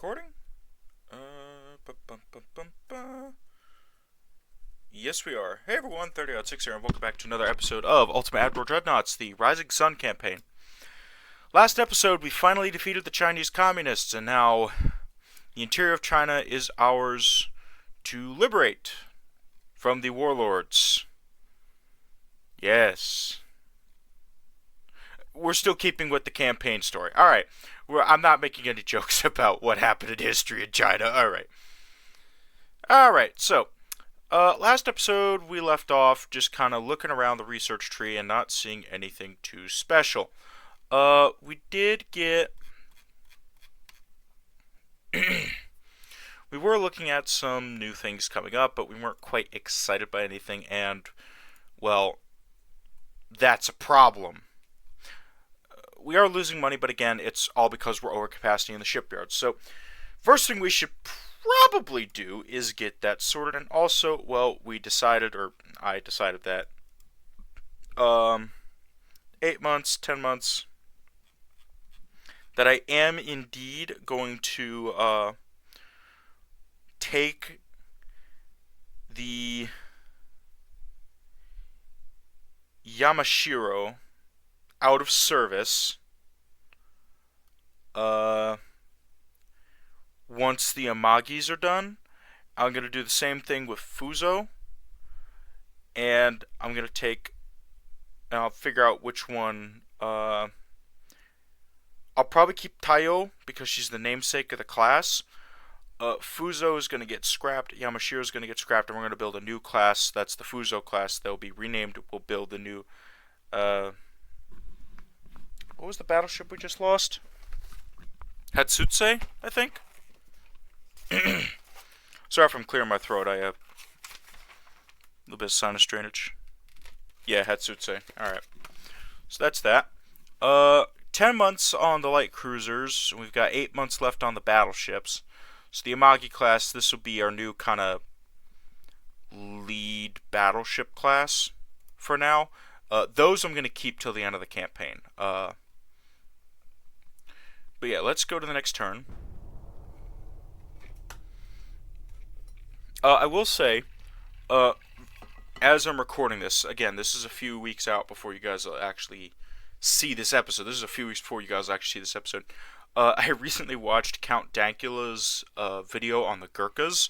recording? Bum, bum, bum, bum, bum. Yes, we are. Hey everyone, 30-6 here, and welcome back to another episode of Ultimate Admiral Dreadnoughts, the Rising Sun campaign. Last episode, we finally defeated the Chinese Communists, and now the interior of China is ours to liberate from the warlords. Yes. We're still keeping with the campaign story. Alright, I'm not making any jokes about what happened in history in China. Alright, so, last episode we left off just kind of looking around the research tree and not seeing anything too special. We did get... we were looking at some new things coming up, but we weren't quite excited by anything, and, well, that's a problem. We are losing money, but again, it's all because we're over capacity in the shipyard. So, first thing we should probably do is get that sorted. And also, well, I decided that 8 months, 10 months, that I am indeed going to take the Yamashiro out of service once the Amagis are done. I'm going to do the same thing with Fuzo, and I'm going to take, and I'll figure out which one. I'll probably keep Taiyo because she's the namesake of the class. Fuzo is going to get scrapped, Yamashiro is going to get scrapped, and we're going to build a new class. That's the Fuzo class. They'll be renamed. We'll build the new what was the battleship we just lost? Hatsutse, I think? Sorry if I'm clearing my throat. I have a little bit of sinus drainage. Yeah, Hatsutse. Alright. So that's that. 10 months on the light cruisers. We've got 8 months left on the battleships. So the Amagi class, this will be our new kind of lead battleship class for now. Those I'm going to keep till the end of the campaign. But yeah, let's go to the next turn. I will say, as I'm recording this, again, this is a few weeks out before you guys will actually see this episode. This is a few weeks before you guys will actually see this episode. I recently watched Count Dankula's video on the Gurkhas.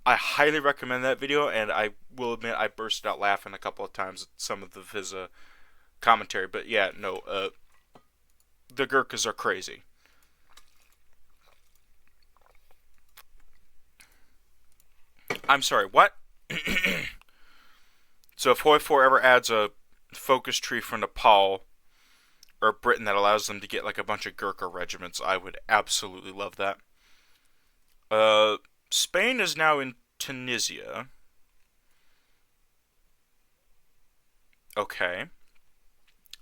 I highly recommend that video, and I will admit I bursted out laughing a couple of times at some of his commentary. But yeah, no, the Gurkhas are crazy. I'm sorry, what? So if Hoi 4 ever adds a focus tree for Nepal or Britain that allows them to get like a bunch of Gurkha regiments, I would absolutely love that. Spain is now in Tunisia. Okay.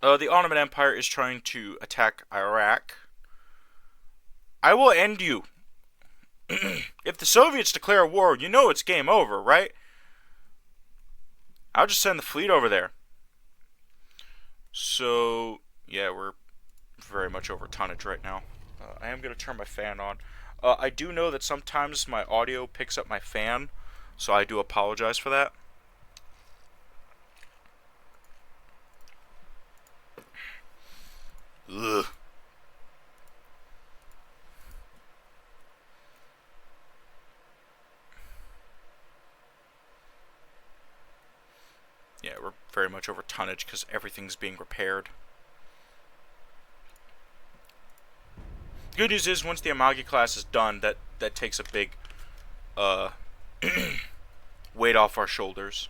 The Ottoman Empire is trying to attack Iraq. I will end you. If the Soviets declare war, you know it's game over, right? I'll just send the fleet over there. So, yeah, we're very much over tonnage right now. I am going to turn my fan on. I do know that sometimes my audio picks up my fan, so I do apologize for that. Ugh. Yeah, we're very much over tonnage because everything's being repaired. The good news is, once the Amagi class is done, that takes a big weight off our shoulders.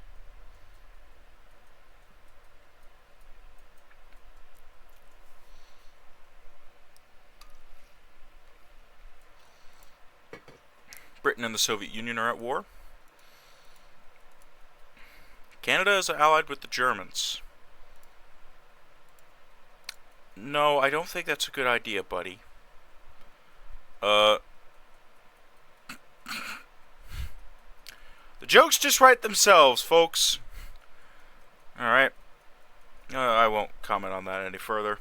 Britain and the Soviet Union are at war. Canada is allied with the Germans. No, I don't think that's a good idea, buddy. The jokes just write themselves, folks. Alright. I won't comment on that any further.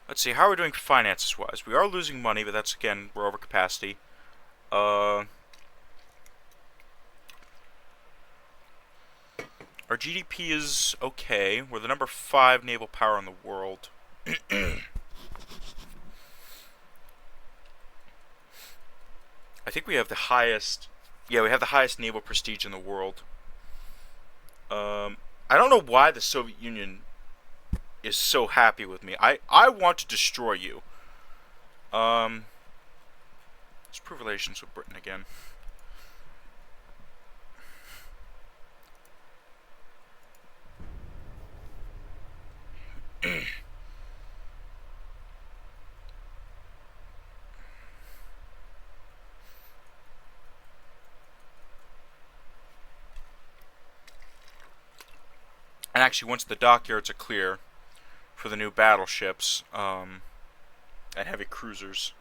Let's see, how are we doing finances-wise? We are losing money, but that's, again, we're over capacity. Our GDP is okay. We're the number 5 naval power in the world. I think we have the highest... Yeah, we have the highest naval prestige in the world. I don't know why the Soviet Union is so happy with me. I want to destroy you. Let's improve relations with Britain again. And actually, once the dockyards are clear for the new battleships and heavy cruisers,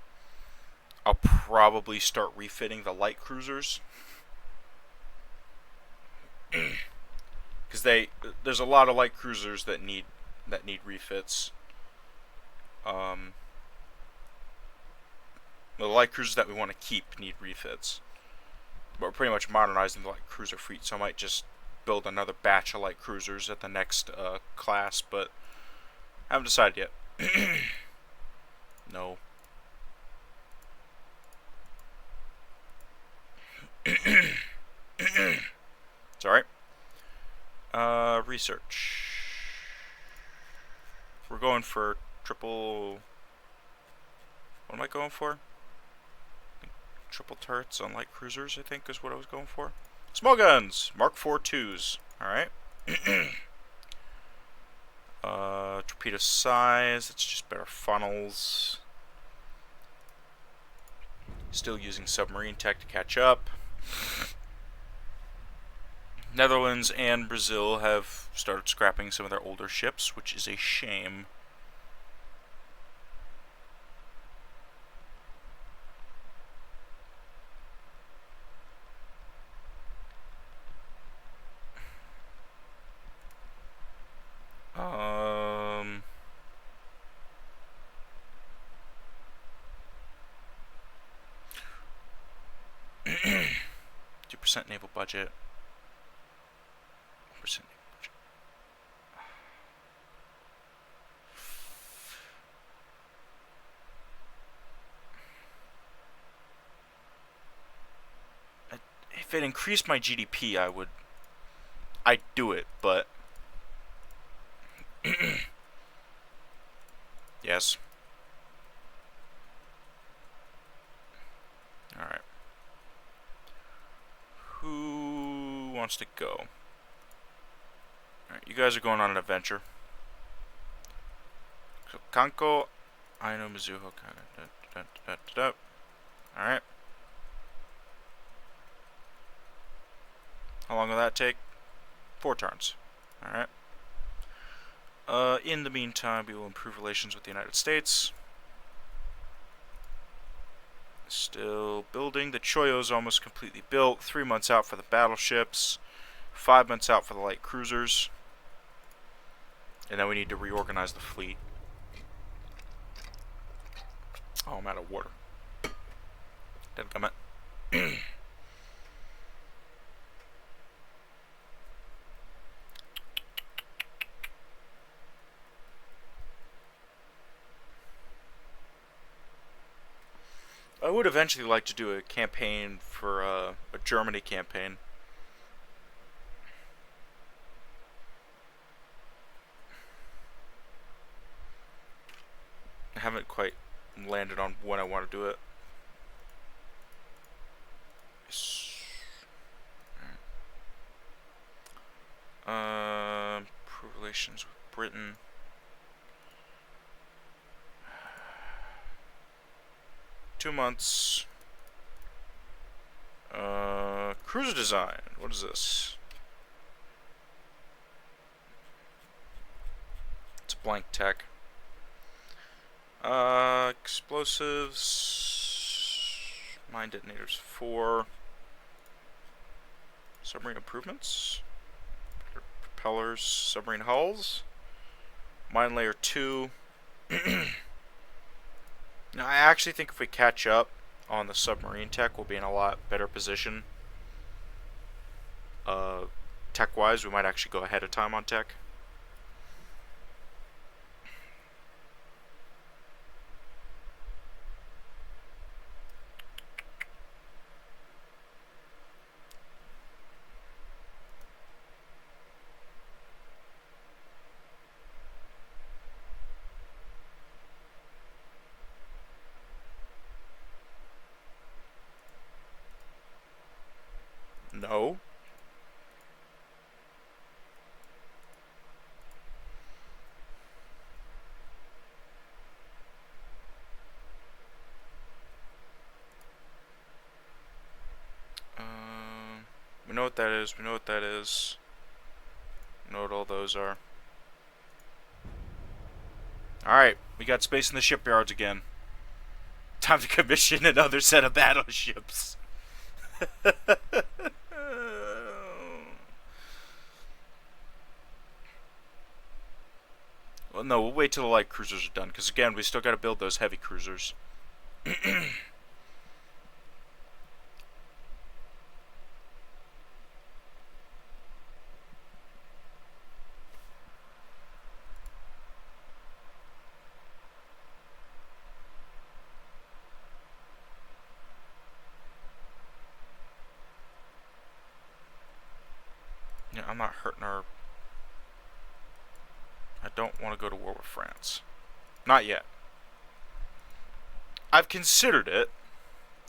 I'll probably start refitting the light cruisers. Because there's a lot of light cruisers that need refits. The light cruisers that we want to keep need refits. But we're pretty much modernizing the light cruiser fleet, so I might just build another batch of light cruisers at the next class, but I haven't decided yet. No. It's alright. Research. We're going for triple... What am I going for? Triple turrets on light cruisers, I think, is what I was going for. Small guns! Mark 4.2s. Alright. Torpedo size. It's just better funnels. Still using submarine tech to catch up. Netherlands and Brazil have started scrapping some of their older ships, which is a shame. % naval budget. 1% naval budget. If it increased my GDP, I'd do it, but yes. All right. Who wants to go? Alright, you guys are going on an adventure. So, Kanko, Aino, Mizuho, Alright. How long will that take? 4 turns. Alright. In the meantime, we will improve relations with the United States. Still building. The Choyo is almost completely built. 3 months out for the battleships. 5 months out for the light cruisers. And then we need to reorganize the fleet. Oh, I'm out of water. Dadgummit. I would eventually like to do a campaign for a Germany campaign. I haven't quite landed on when I want to do it. Improve relations with Britain. Two months. Cruiser design. What is this? It's blank tech. Explosives. Mine detonators 4. Submarine improvements. Propellers. Submarine hulls. Mine layer 2. Now, I actually think if we catch up on the submarine tech, we'll be in a lot better position. Tech-wise, we might actually go ahead of time on tech. No. We know what that is. We know what that is. We know what all those are. Alright, we got space in the shipyards again. Time to commission another set of battleships. Well, no, we'll wait till the light cruisers are done, because again, we still got to build those heavy cruisers. Yeah, I'm not hurting our... I don't want to go to war with France. Not yet. I've considered it.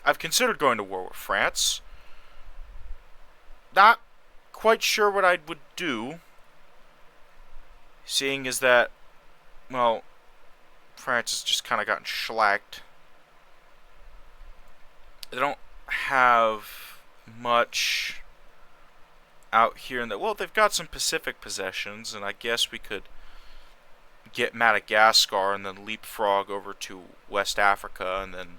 I've considered going to war with France. Not quite sure what I would do. Seeing as that, well, France has just kind of gotten shellacked. They don't have much out here in the... Well, they've got some Pacific possessions, and I guess we could get Madagascar and then leapfrog over to West Africa, and then...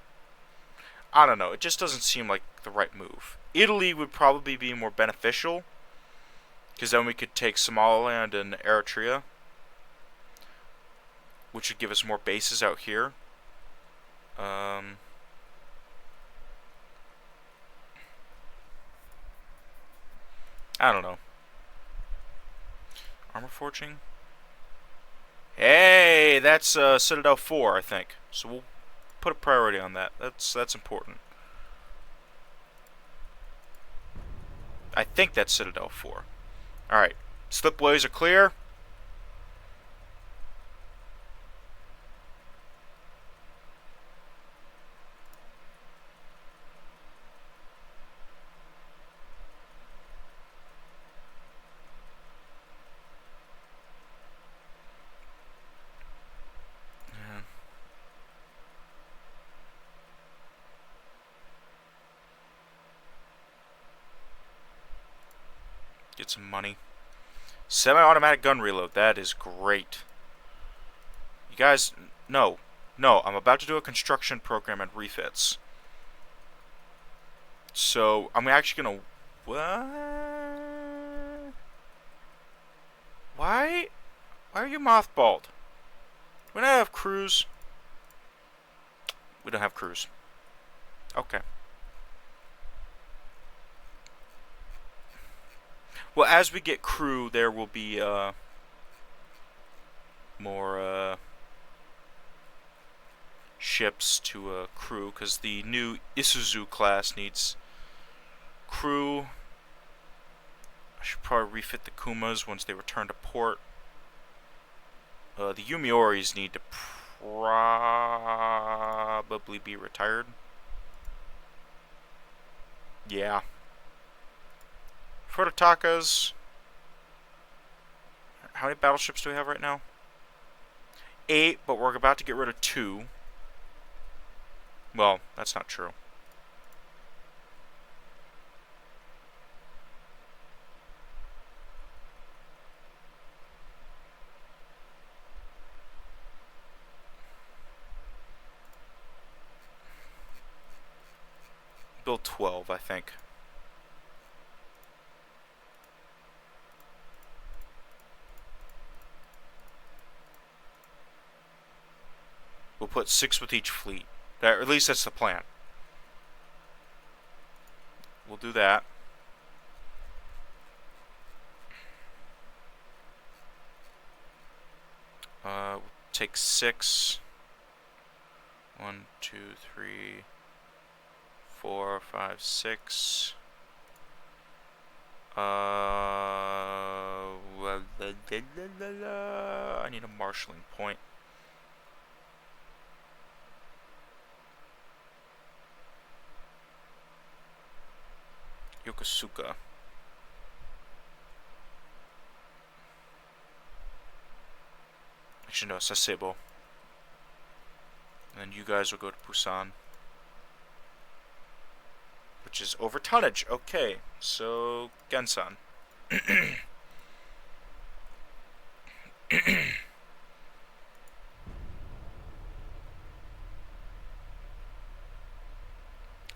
I don't know, it just doesn't seem like the right move. Italy would probably be more beneficial, because then we could take Somaliland and Eritrea, which would give us more bases out here. I don't know. Armor forging? Hey, that's Citadel 4, I think. So we'll put a priority on that. That's important. I think that's Citadel 4. Alright. Slipways are clear. Get some money. Semi-automatic gun reload. That is great. You guys... No. No, I'm about to do a construction program and refits. So, I'm actually gonna... What? Why? Why are you mothballed? We don't have crews. We don't have crews. Okay. Well, as we get crew, there will be more ships to crew, because the new Isuzu class needs crew. I should probably refit the Kumas once they return to port. The Yumioris need to probably be retired. Yeah. Prototakas. How many battleships do we have right now? 8, but we're about to get rid of 2. Well, that's not true. Build 12, I think. We'll put 6 with each fleet. That, or at least that's the plan. We'll do that. We'll take 6. 1, 2, 3, 4, 5, 6. I need a marshalling point. Yokosuka. Actually, no, Sasebo. And then you guys will go to Busan, which is over tonnage. Okay, so Gensan.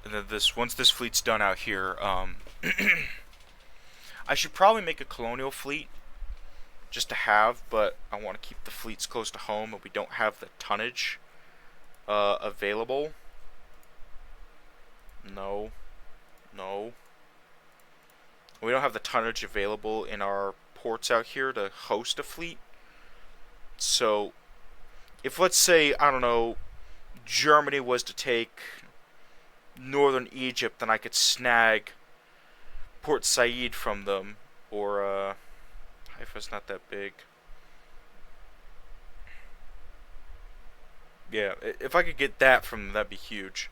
And then once this fleet's done out here, I should probably make a colonial fleet just to have, but I want to keep the fleets close to home, and we don't have the tonnage available. No. We don't have the tonnage available in our ports out here to host a fleet. So, if let's say, I don't know, Germany was to take northern Egypt, then I could snag Port Said from them, or Haifa's not that big. Yeah, if I could get that from them, that'd be huge.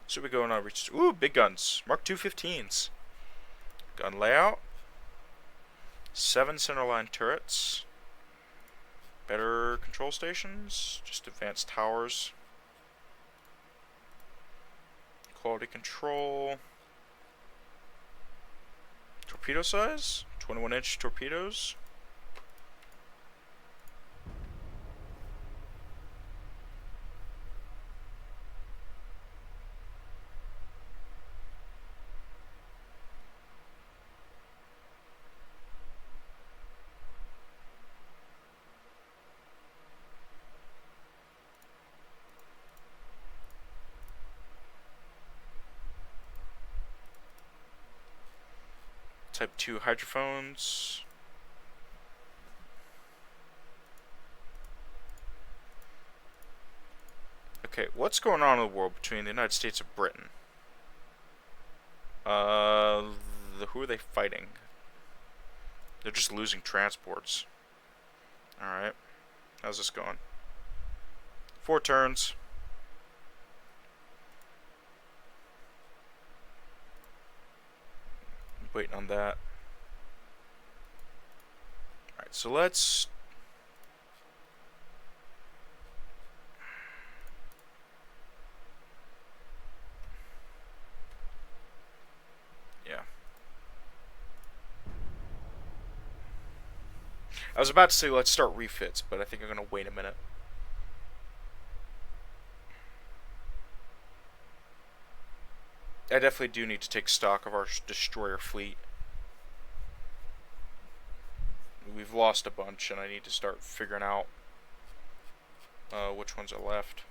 So we going on reach. Ooh, big guns. Mark II 15s. Gun layout. 7 centerline turrets. Better control stations. Just advanced towers. Quality control. Torpedo size. 21-inch torpedoes. Type 2 hydrophones. Okay, what's going on in the world between the United States and Britain? Who are they fighting? They're just losing transports. Alright. How's this going? 4 turns. Waiting on that. Alright, so let's... Yeah. I was about to say let's start refits, but I think I'm going to wait a minute. I definitely do need to take stock of our destroyer fleet. We've lost a bunch, and I need to start figuring out which ones are left.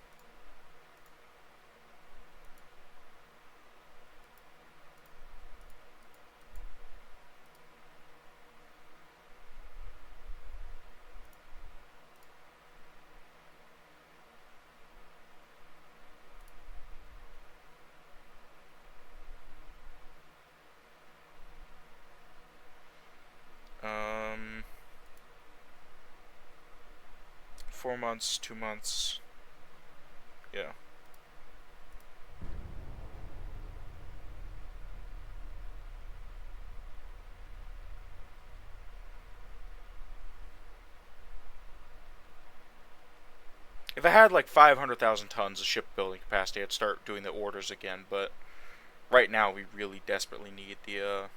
Um, 4 months, 2 months. Yeah. If I had like 500,000 tons of shipbuilding capacity, I'd start doing the orders again, but right now we really desperately need the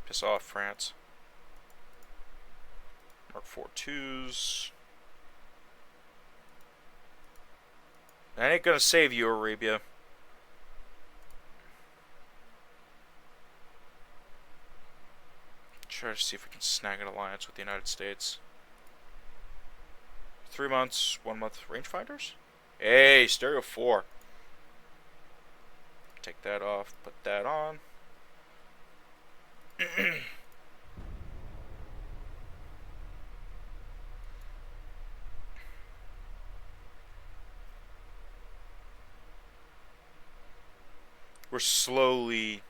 piss off, France. Mark 4 2s. I ain't gonna save you, Arabia. Try to see if we can snag an alliance with the United States. 3 months, 1 month rangefinders. Hey, stereo 4. Take that off, put that on. We're slowly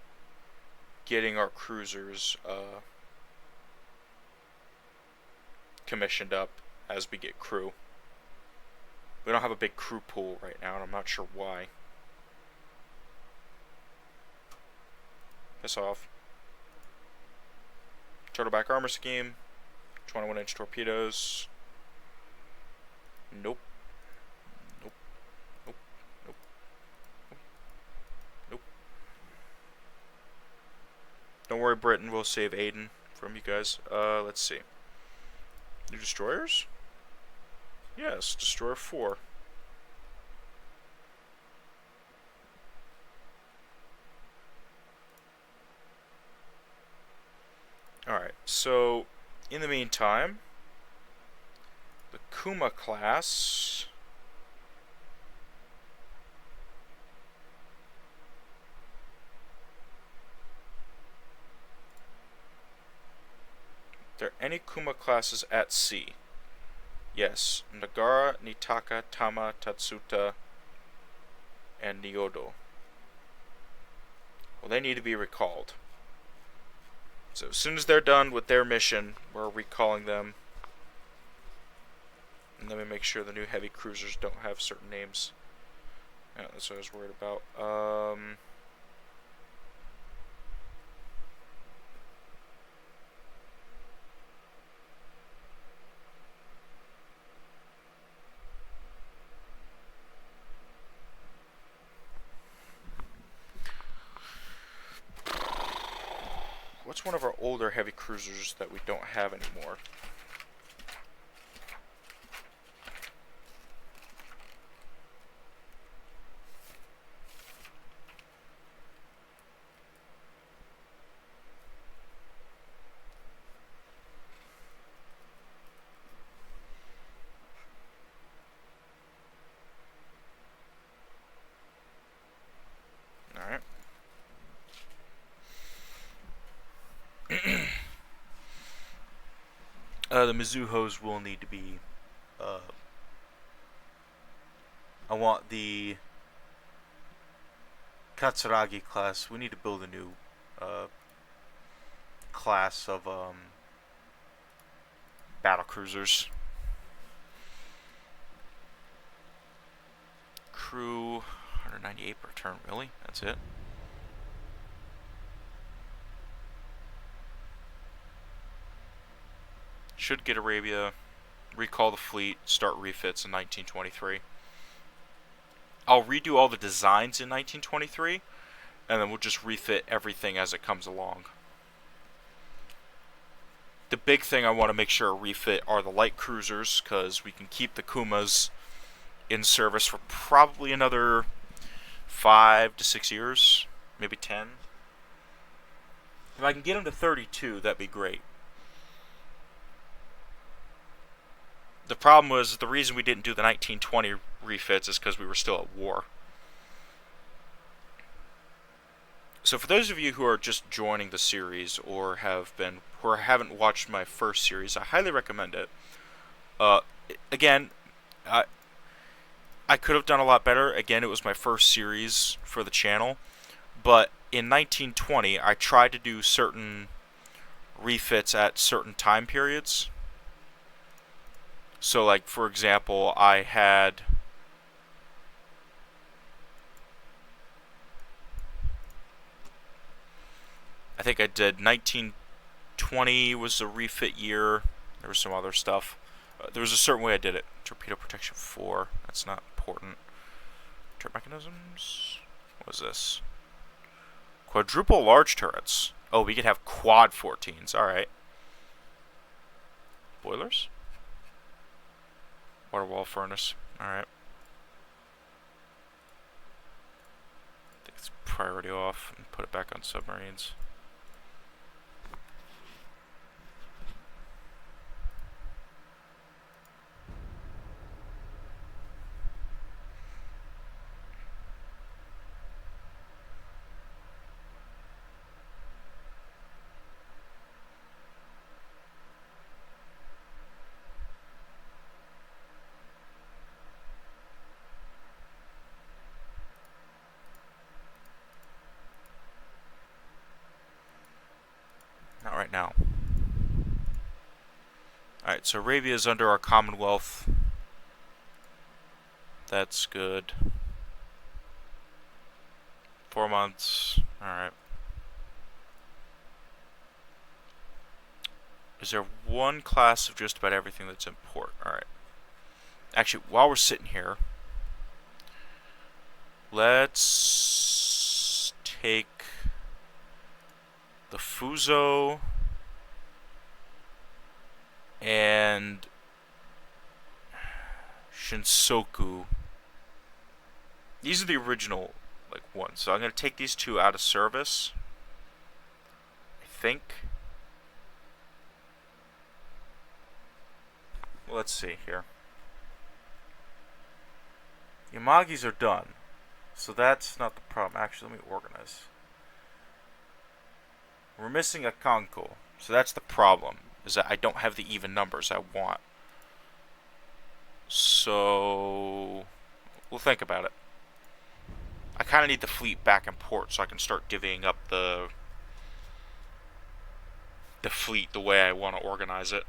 getting our cruisers commissioned up as we get crew. We don't have a big crew pool right now, and I'm not sure why. Piss off. Turtleback armor scheme. 21-inch torpedoes. Nope. Nope. Nope. Nope. Nope. Don't worry, Britain. We'll save Aiden from you guys. Let's see. New destroyers? Yes, Destroyer 4. Alright, so in the meantime, the Kuma class there any Kuma classes at sea? Yes, Nagara, Nitaka, Tama, Tatsuta, and Nyodo. Well, they need to be recalled. So as soon as they're done with their mission, we're recalling them. And let me make sure the new heavy cruisers don't have certain names. Yeah, that's what I was worried about. What's one of our older heavy cruisers that we don't have anymore? Alright. The Mizuhos will need to be, I want the Katsuragi class. We need to build a new, class of, battle cruisers. Crew, 198 per turn, really? That's it? Should get Arabia, recall the fleet, start refits in 1923. I'll redo all the designs in 1923, and then we'll just refit everything as it comes along. The big thing I want to make sure refit are the light cruisers, because we can keep the Kumas in service for probably another 5 to 6 years, maybe 10. If I can get them to 32, that'd be great. The problem was, the reason we didn't do the 1920 refits is because we were still at war. So for those of you who are just joining the series or haven't watched my first series, I highly recommend it. Again, I could have done a lot better. Again, it was my first series for the channel, but in 1920, I tried to do certain refits at certain time periods. So, like, for example, I think I did 1920 was the refit year. There was some other stuff. There was a certain way I did it. Torpedo protection 4. That's not important. Turret mechanisms. What is this? Quadruple large turrets. Oh, we could have quad 14s. All right. Boilers. Water wall furnace. Alright. Take its priority off and put it back on submarines. Alright, so Arabia is under our Commonwealth. That's good. 4 months. Alright. Is there one class of just about everything that's in port? Alright. Actually, while we're sitting here, let's take the Fuso and Shinsoku. These are the original ones. So I'm going to take these two out of service, I think. Well, let's see here. Yamagis are done, so that's not the problem. Actually, let me organize. We're missing a Kanko, so that's the problem, is that I don't have the even numbers I want. So we'll think about it. I kind of need the fleet back in port so I can start divvying up the fleet the way I want to organize it.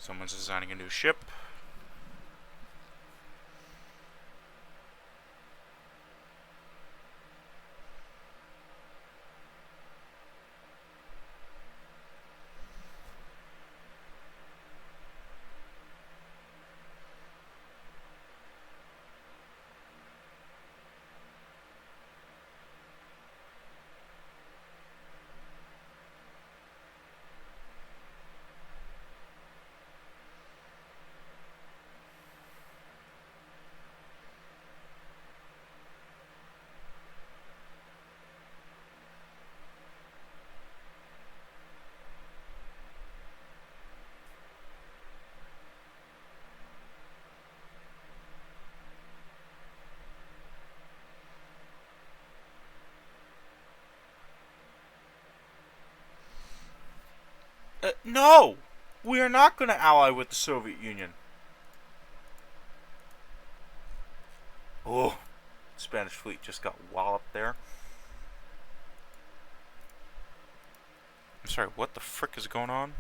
Someone's designing a new ship. No! We are not going to ally with the Soviet Union. Oh, Spanish fleet just got walloped there. I'm sorry, what the frick is going on?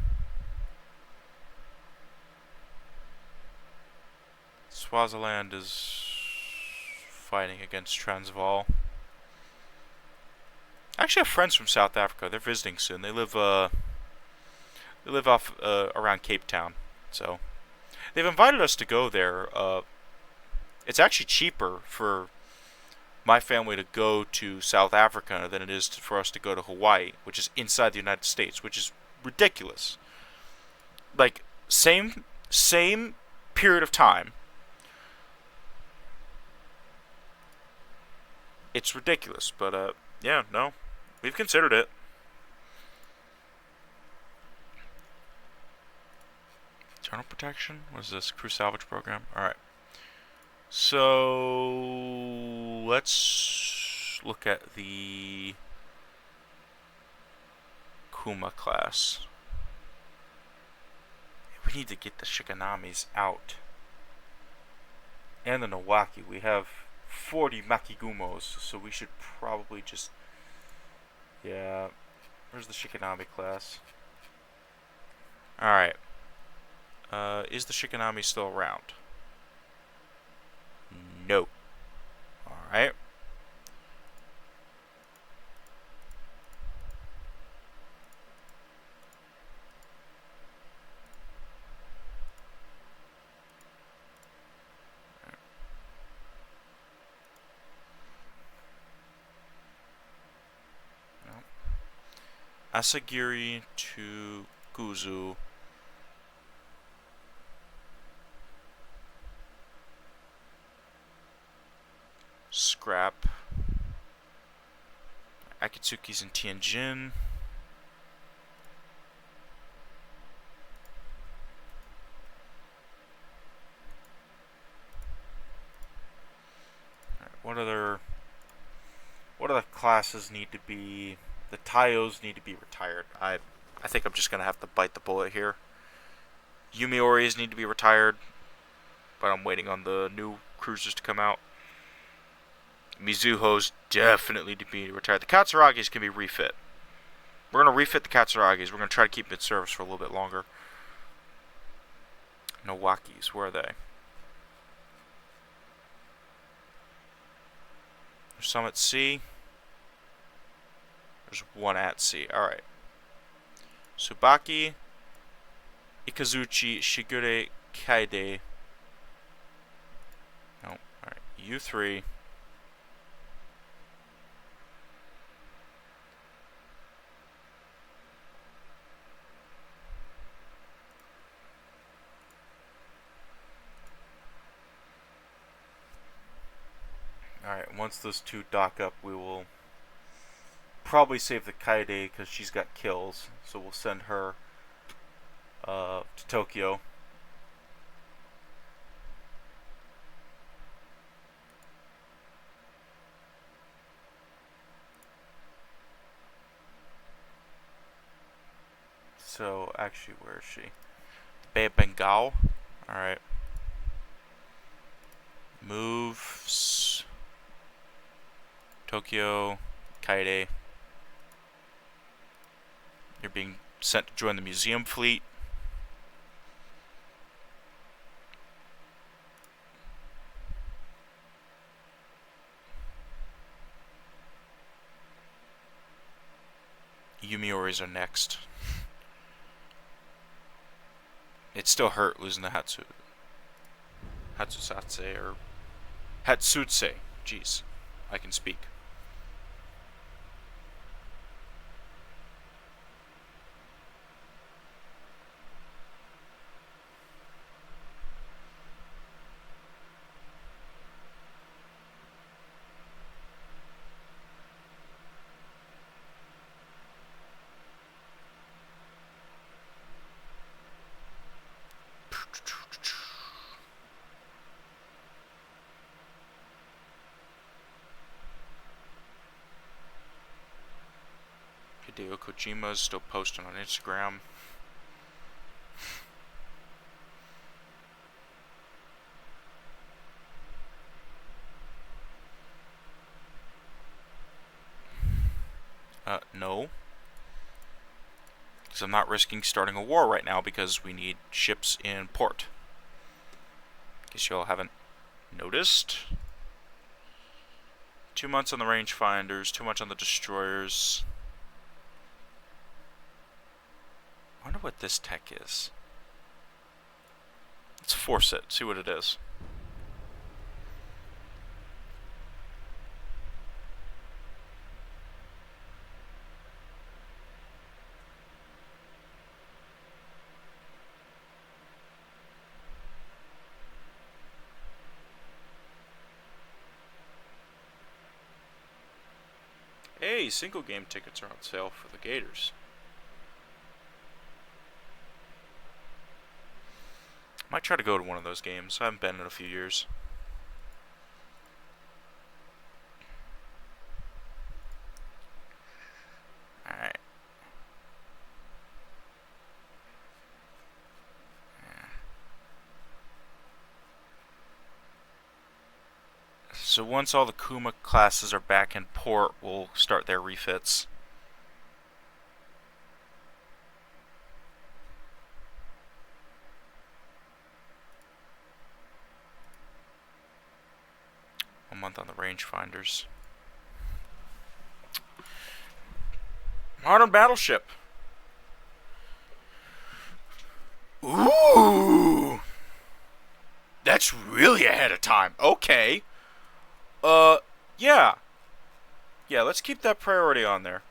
Swaziland is fighting against Transvaal. I actually have friends from South Africa. They're visiting soon. They live off around Cape Town. So they've invited us to go there. It's actually cheaper for my family to go to South Africa than it is for us to go to Hawaii, which is inside the United States, which is ridiculous. Like, same period of time. It's ridiculous, but yeah, no, we've considered it. Internal protection? What is this? Crew salvage program? Alright. So let's look at the Kuma class. We need to get the Shikanamis out. And the Nowaki. We have 40 Makigumos, so we should probably just... Yeah. Where's the Shikanami class? Alright. Is the Shikanami still around? No. Alright. Asagiri to Guzu. Scrap. Akatsuki's in Tianjin. What other classes need to be? The Taios need to be retired. I think I'm just gonna have to bite the bullet here. Yumioris need to be retired, but I'm waiting on the new cruisers to come out. Mizuho's definitely to be retired. The Katsuragis can be refit. We're gonna refit the Katsuragis. We're gonna try to keep them in service for a little bit longer. Nowakis, where are they? There's some at sea. There's one at sea. Alright. Tsubaki, Ikazuchi, Shigure, Kaide. No. Alright. U3. Alright, once those two dock up, we will probably save the Kaide because she's got kills. So we'll send her to Tokyo. So, actually, where is she? Bay of Bengal. Alright. Moves. Tokyo. Kaide. You're being sent to join the museum fleet. Yumioris are next. It still hurt losing the Hatsusatse or Hatsutse. Jeez, I can speak. Hideo Kojima's still posting on Instagram. No. Because I'm not risking starting a war right now because we need ships in port. Guess y'all haven't noticed. 2 months on the rangefinders, too much on the destroyers. I wonder what this tech is. Let's force it, see what it is. Hey, single game tickets are on sale for the Gators. Might try to go to one of those games. I haven't been in a few years. Alright. So once all the Kuma classes are back in port, we'll start their refits. A month on the rangefinders. Modern battleship. Ooh! That's really ahead of time. Okay. Yeah. Yeah, let's keep that priority on there.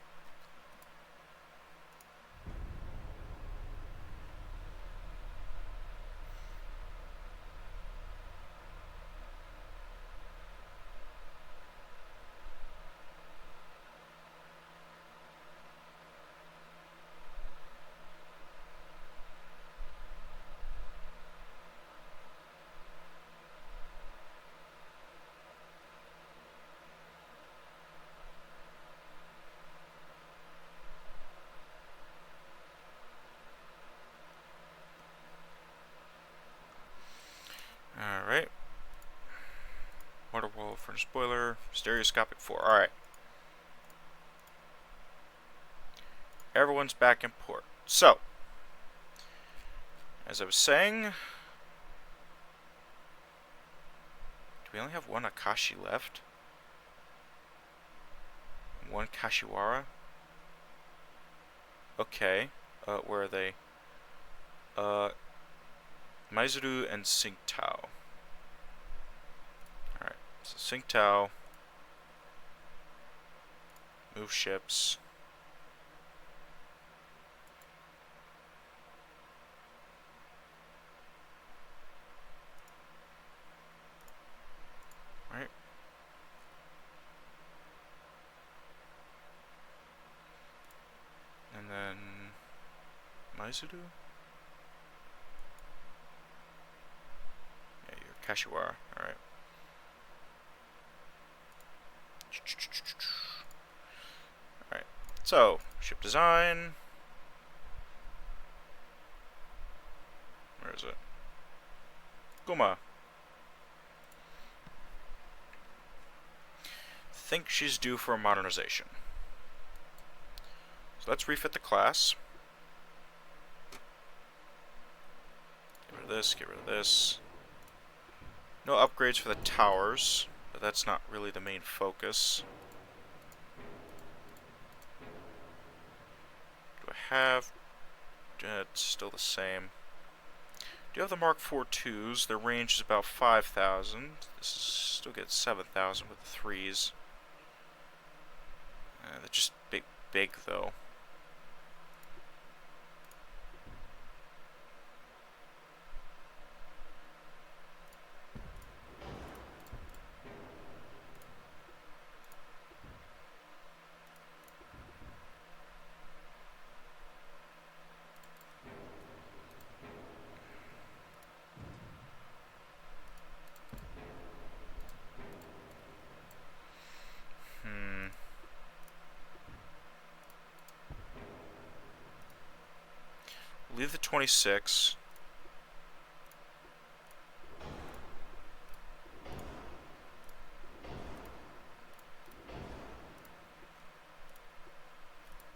spoiler, stereoscopic 4. Alright. Everyone's back in port. So, as I was saying, do we only have one Akashi left? One Kashiwara? Okay. Where are they? Maizuru and Tsingtao. Alright, so Tsingtao. Move ships. Right. And then Maizuru? Yeah, you're Kashiwara. Alright. Alright. So, ship design. Where is it? Guma. Think she's due for a modernization. So let's refit the class. Get rid of this, get rid of this. No upgrades for the towers, but that's not really the main focus. Do I have... It's still the same. Do you have the Mark IV twos? Their range is about 5,000. This is, still gets 7,000 with the 3s. They're just big though. Leave the 26.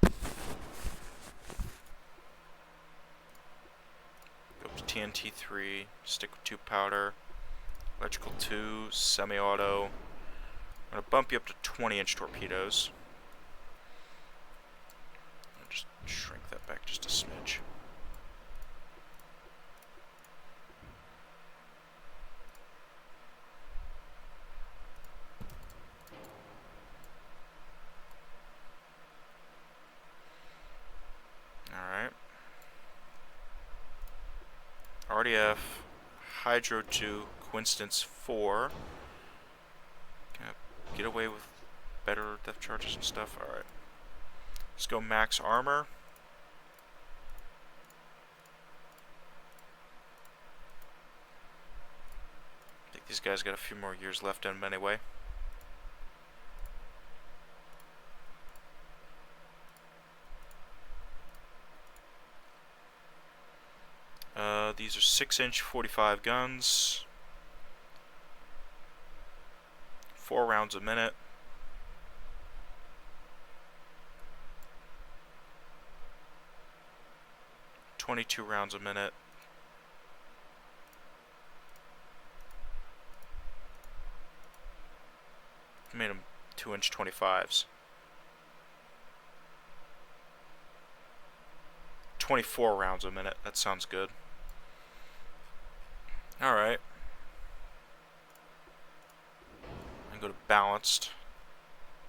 Go up to TNT 3. Stick with 2 powder. Electrical 2. Semi-auto. I'm going to bump you up to 20-inch torpedoes. I'll just shrink that back just a smidge. RDF, Hydro 2, Coinstance 4. Can I get away with better depth charges and stuff? Alright. Let's go max armor. I think these guys got a few more years left in them anyway. These are 6-inch 45 guns. 4 rounds a minute. $22 rounds a minute. Made them 2-inch 25s. 24 rounds a minute. That sounds good. Alright. I can go to balanced.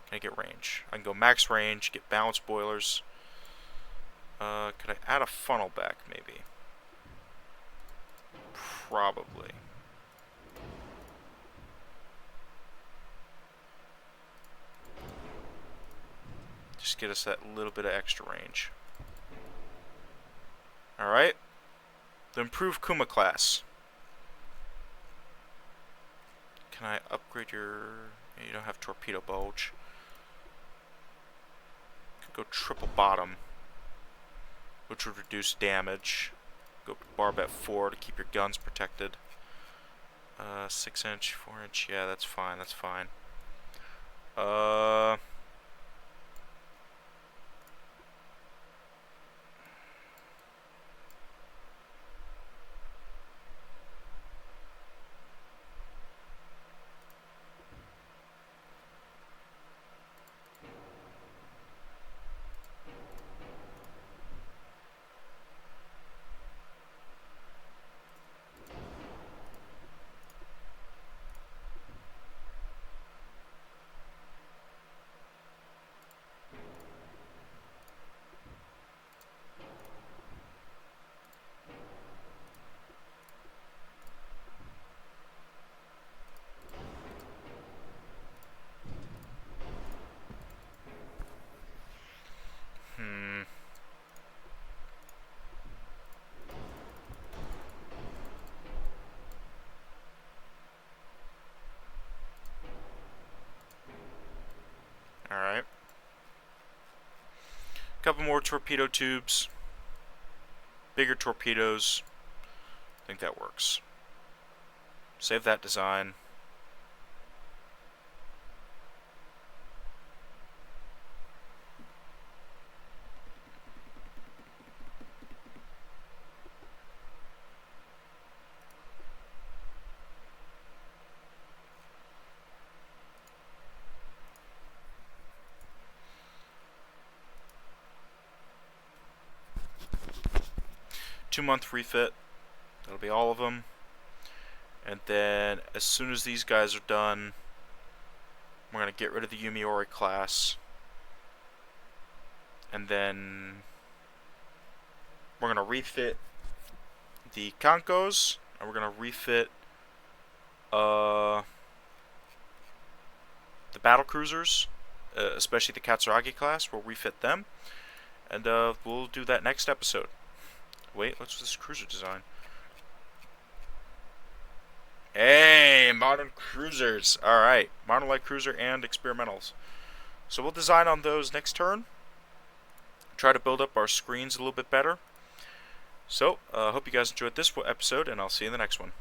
Can I get range? I can go max range, get balanced boilers. Could I add a funnel back, maybe? Probably. Just get us that little bit of extra range. Alright. The improved Kuma class. Can I upgrade your... You don't have torpedo bulge. Could go triple bottom, which would reduce damage. Go barbette 4 to keep your guns protected. 6-inch, 4-inch, yeah, that's fine, that's fine. Uh... Alright. Couple more torpedo tubes. Bigger torpedoes. I think that works. Save that design. Two-month refit. That'll be all of them. And then, as soon as these guys are done, we're going to get rid of the Yumiori class. And then we're going to refit the Kankos. And we're going to refit the battle cruisers, especially the Katsuragi class. We'll refit them. And we'll do that next episode. Wait, what's this cruiser design? Hey, modern cruisers. Alright, modern light cruiser and experimentals. So we'll design on those next turn. Try to build up our screens a little bit better. So, hope you guys enjoyed this episode, and I'll see you in the next one.